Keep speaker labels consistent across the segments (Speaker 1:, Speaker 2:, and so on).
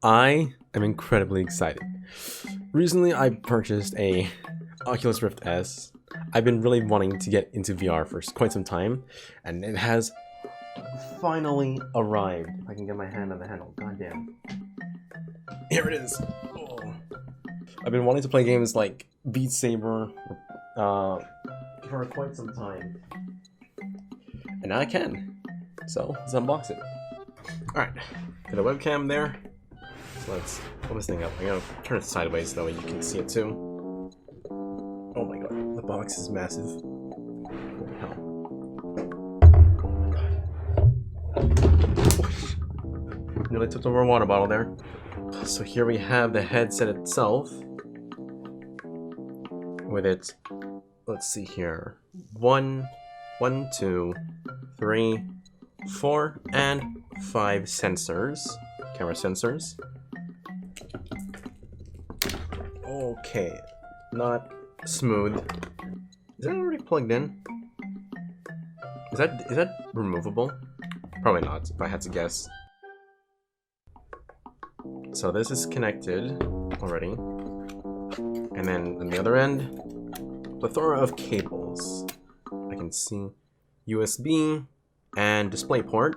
Speaker 1: I am incredibly excited. Recently, I purchased a Oculus Rift S. I've been really wanting to get into VR for quite some time, and it has finally arrived. If I can get my hand on the handle, goddamn. Here it is. Oh. I've been wanting to play games like Beat Saber for quite some time, and now I can. So let's unbox it. All right, got the webcam there. So let's pull this thing up. I'm gonna turn it sideways so that way you can see it too. Oh my god, the box is massive. Holy hell. Oh my god. Nearly tipped over a water bottle there. So here we have the headset itself. With its, let's see here. 1, 2, 3, 4, and 5 sensors. Camera sensors. Okay, not smooth. Is that already plugged in? Is that removable? Probably not, if I had to guess. So this is connected already. And then on the other end, plethora of cables. I can see USB and DisplayPort,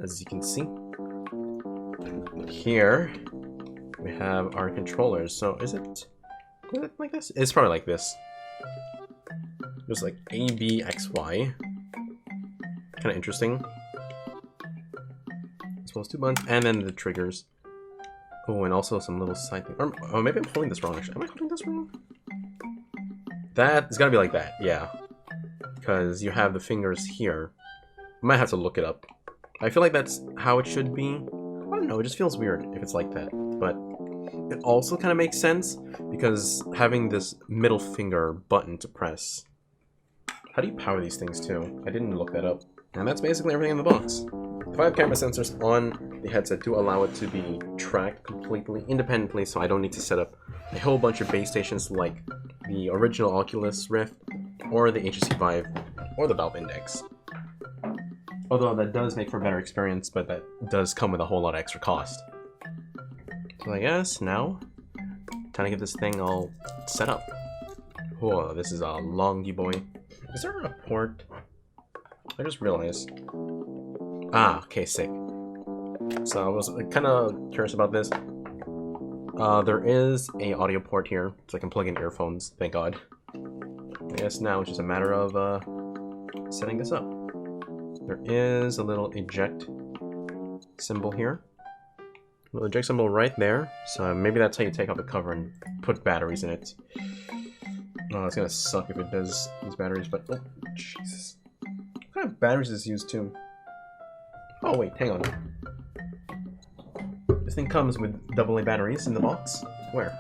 Speaker 1: as you can see. Here we have our controllers. So is it like this? It's probably like this. There's like A, B, X, Y. Kind of interesting. As well as 2 buttons, and then the triggers. Oh, and also some little side thing. Or, oh, maybe I'm holding this wrong. Actually, am I holding this wrong? It's gotta be like that. Yeah, because you have the fingers here. I might have to look it up. I feel like that's how it should be. I don't know. It just feels weird if it's like that. But it also kind of makes sense because having this middle finger button to press. How do you power these things too? I didn't look that up. And that's basically everything in the box. 5 camera sensors on the headset do allow it to be tracked completely independently, so I don't need to set up a whole bunch of base stations like the original Oculus Rift, or the HTC Vive, or the Valve Index. Although that does make for a better experience, but that does come with a whole lot of extra cost. So I guess now, time to get this thing all set up. Whoa, this is a longy boy. Is there a port? I just realized. Ah, okay, sick. So I was kind of curious about this. There is a audio port here, so I can plug in earphones, thank god. I guess now it's just a matter of setting this up. There is a little eject symbol here. A little eject symbol right there, so maybe that's how you take off the cover and put batteries in it. Oh, it's gonna suck if it does use batteries, but oh, Jesus. What kind of batteries is used too? Oh wait, hang on. This thing comes with AA batteries in the box. Where?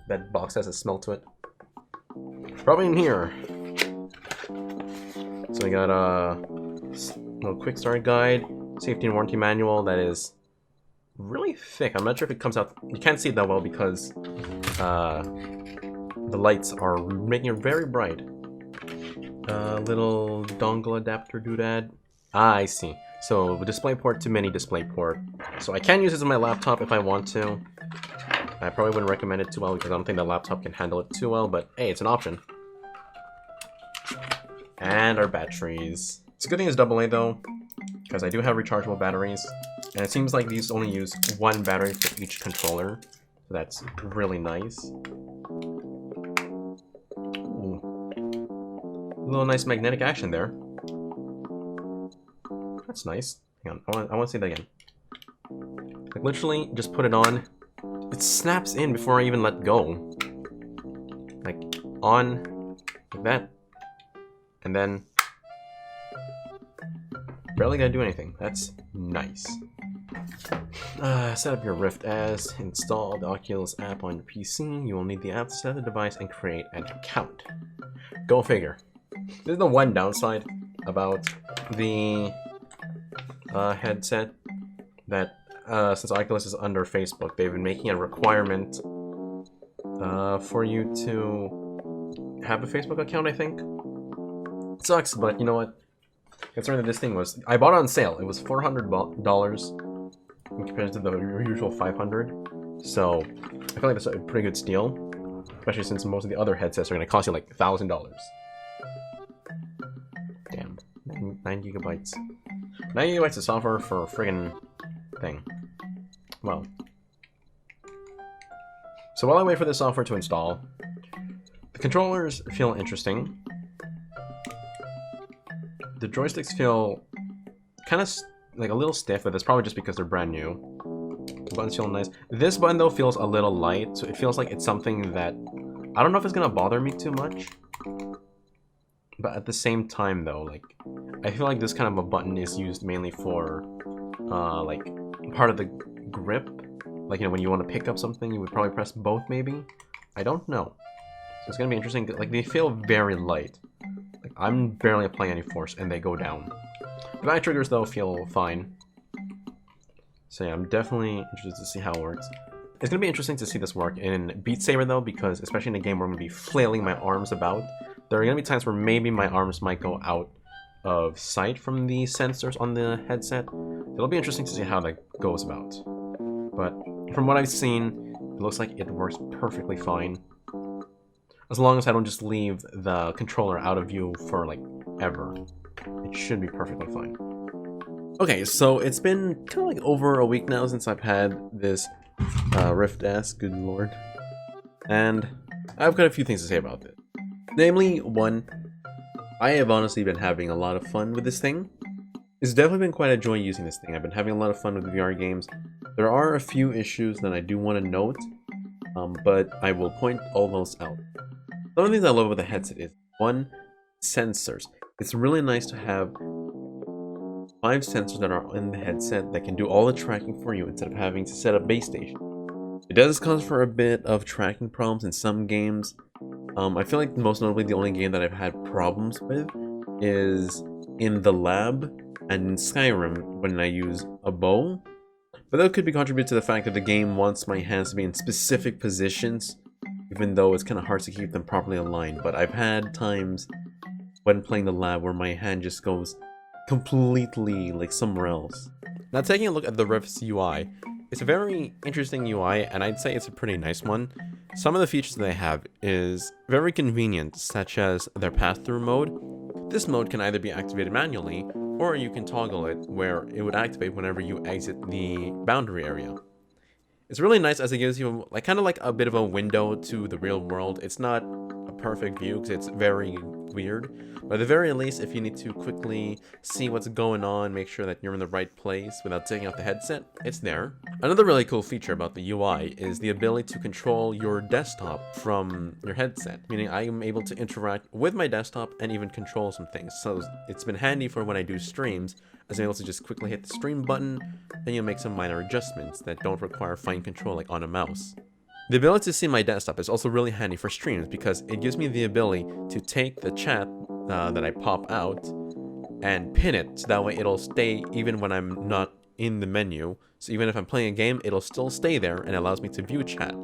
Speaker 1: That box has a smell to it. Probably in here. So we got a little quick start guide, safety and warranty manual that is really thick. I'm not sure if it comes out. You can't see it that well because the lights are making it very bright. Little dongle adapter doodad. Ah, I see. So DisplayPort to mini DisplayPort. So I can use this on my laptop if I want to. I probably wouldn't recommend it too well because I don't think the laptop can handle it too well, but hey, it's an option. And our batteries. It's a good thing it's AA though, because I do have rechargeable batteries. And it seems like these only use 1 battery for each controller. So that's really nice. A little nice magnetic action there. That's nice. Hang on, I want to see that again. Like literally, just put it on. It snaps in before I even let go. Like on, like that, and then barely gotta do anything. That's nice. Set up your Rift S. Install the Oculus app on your PC. You will need the app to set the device and create an account. Go figure. There's the one downside about the headset that since Oculus is under Facebook, they've been making a requirement for you to have a Facebook account, I think. It sucks, but you know what? Considering that this thing was, I bought it on sale. It was $400 compared to the usual $500. So I feel like that's a pretty good steal, especially since most of the other headsets are going to cost you like $1,000. Damn, 9 gigabytes. 9 gigabytes of software for a friggin' thing. Well. So while I wait for this software to install, the controllers feel interesting. The joysticks feel kind of like a little stiff, but that's probably just because they're brand new. The buttons feel nice. This button though feels a little light, so it feels like it's something that I don't know if it's gonna bother me too much. But at the same time though, like I feel like this kind of a button is used mainly for like part of the grip. Like, you know, when you want to pick up something, you would probably press both maybe. I don't know. So it's gonna be interesting. Like, they feel very light. Like, I'm barely applying any force and they go down. The back triggers though feel fine. So yeah, I'm definitely interested to see how it works. It's gonna be interesting to see this work in Beat Saber though, because especially in a game where I'm gonna be flailing my arms about, there are gonna be times where maybe my arms might go out of sight from the sensors on the headset. It'll be interesting to see how that goes about. But from what I've seen, it looks like it works perfectly fine. As long as I don't just leave the controller out of view for like ever. It should be perfectly fine. Okay, so it's been kind of like over a week now since I've had this Rift S, good lord. And I've got a few things to say about it. Namely, one, I have honestly been having a lot of fun with this thing. It's definitely been quite a joy using this thing. I've been having a lot of fun with VR games. There are a few issues that I do want to note, but I will point all those out. Some of the things I love with the headset is, one, sensors. It's really nice to have 5 sensors that are in the headset that can do all the tracking for you instead of having to set up base station. It does cause for a bit of tracking problems in some games. I feel like most notably the only game that I've had problems with is in the lab and in Skyrim when I use a bow. But that could be contributed to the fact that the game wants my hands to be in specific positions, even though it's kind of hard to keep them properly aligned. But I've had times when playing the lab where my hand just goes completely like somewhere else. Now, taking a look at the Rift's UI, it's a very interesting UI, and I'd say it's a pretty nice one. Some of the features they have is very convenient, such as their pass-through mode. This mode can either be activated manually, or you can toggle it where it would activate whenever you exit the boundary area. It's really nice as it gives you like kind of like a bit of a window to the real world. It's not a perfect view because it's very weird, but at the very least, if you need to quickly see what's going on, make sure that you're in the right place without taking off the headset, it's there. Another really cool feature about the UI is the ability to control your desktop from your headset, meaning I am able to interact with my desktop and even control some things. So it's been handy for when I do streams, as I'm able to just quickly hit the stream button, and you'll make some minor adjustments that don't require fine control like on a mouse. The ability to see my desktop is also really handy for streams because it gives me the ability to take the chat that I pop out and pin it, so that way it'll stay even when I'm not in the menu. So even if I'm playing a game, it'll still stay there and allows me to view chat.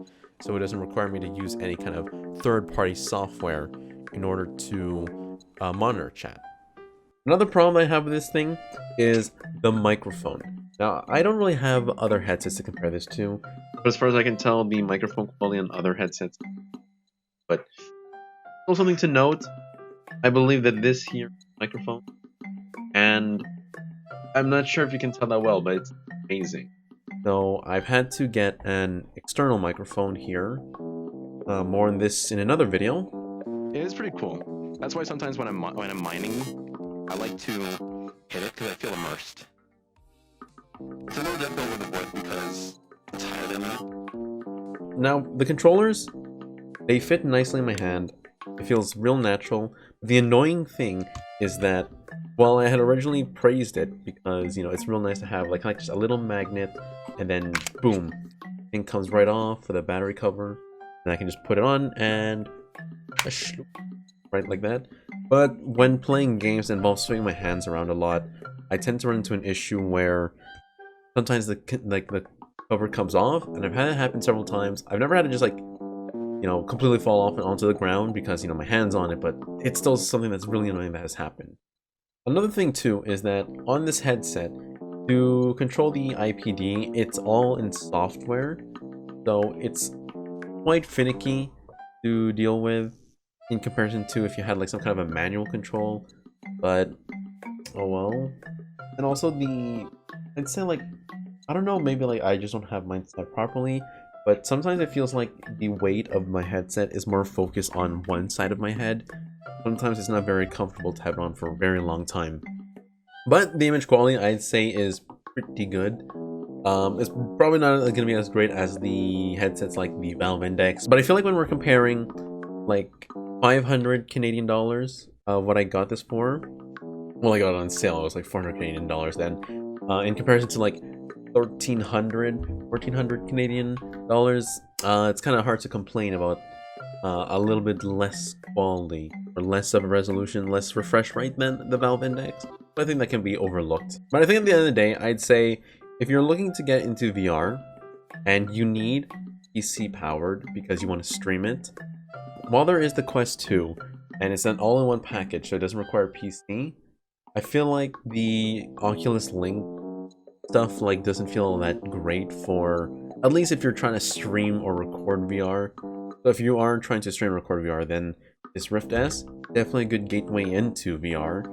Speaker 1: So it doesn't require me to use any kind of third-party software in order to monitor chat. Another problem I have with this thing is the microphone. Now, I don't really have other headsets to compare this to, but as far as I can tell, the microphone quality on other headsets. But also something to note, I believe that this here microphone, and I'm not sure if you can tell that well, but it's amazing. So I've had to get an external microphone here. More on this in another video.
Speaker 2: It is pretty cool. That's why sometimes when I'm mining, I like to hit it because I feel immersed. It's a little difficult with the voice because it's higher than me.
Speaker 1: Now, the controllers, they fit nicely in my hand. It feels real natural. The annoying thing is that while I had originally praised it because, you know, it's real nice to have like just a little magnet and then boom, thing comes right off with a battery cover, and I can just put it on and right like that. But when playing games that involve swinging my hands around a lot, I tend to run into an issue where sometimes the cover comes off, and I've had it happen several times. I've never had it just like, you know, completely fall off and onto the ground because, you know, my hand's on it, but it's still something that's really annoying that has happened. Another thing too is that on this headset, to control the IPD, it's all in software, so it's quite finicky to deal with in comparison to if you had like some kind of a manual control. But oh well. And also I'd say like, I don't know, maybe like I just don't have mine set properly, but sometimes it feels like the weight of my headset is more focused on one side of my head. Sometimes it's not very comfortable to have it on for a very long time. But the image quality, I'd say, is pretty good. It's probably not going to be as great as the headsets like the Valve Index, but I feel like when we're comparing like 500 Canadian dollars, what I got this for, well, I got it on sale, it was like 400 Canadian dollars then, in comparison to like 1400 Canadian dollars, it's kind of hard to complain about a little bit less quality, or less of a resolution, less refresh rate than the Valve Index. But I think that can be overlooked. But I think at the end of the day, I'd say if you're looking to get into VR and you need PC powered because you want to stream it, while there is the Quest 2 and it's an all-in-one package, so it doesn't require PC, I feel like the Oculus Link stuff like doesn't feel that great for, at least if you're trying to stream or record VR. So if you are trying to stream or record VR, then this Rift S, definitely a good gateway into VR.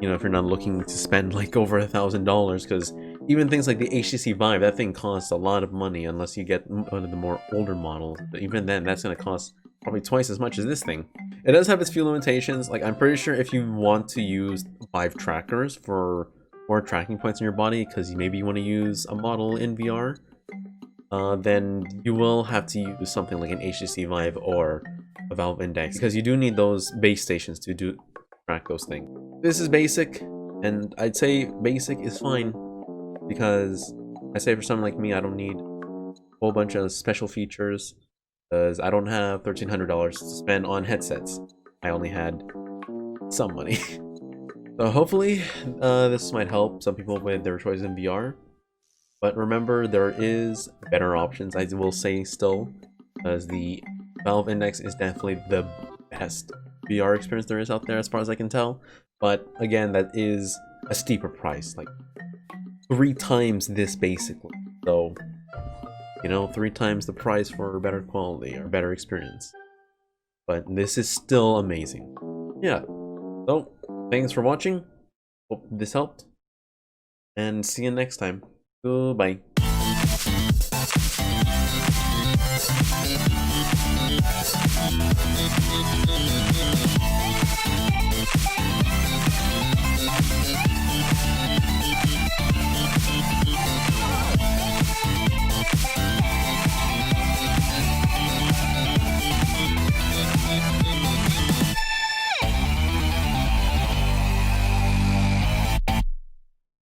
Speaker 1: You know, if you're not looking to spend like over $1,000, because even things like the HTC Vive, that thing costs a lot of money unless you get one of the more older models. But even then, that's going to cost probably twice as much as this thing. It does have its few limitations. Like, I'm pretty sure if you want to use Vive trackers for more tracking points in your body, because maybe you want to use a model in VR, then you will have to use something like an HTC Vive or a Valve Index, because you do need those base stations to track those things. This is basic, and I'd say basic is fine, because I say for someone like me, I don't need a whole bunch of special features, because I don't have $1,300 to spend on headsets. I only had some money. So hopefully this might help some people with their choice in VR. But remember, there is better options, I will say still, because the Valve Index is definitely the best VR experience there is out there as far as I can tell. But again, that is a steeper price, like 3 times this basically. So, you know, 3 times the price for better quality or better experience. But this is still amazing. Yeah, so thanks for watching. Hope this helped. And see you next time. Goodbye.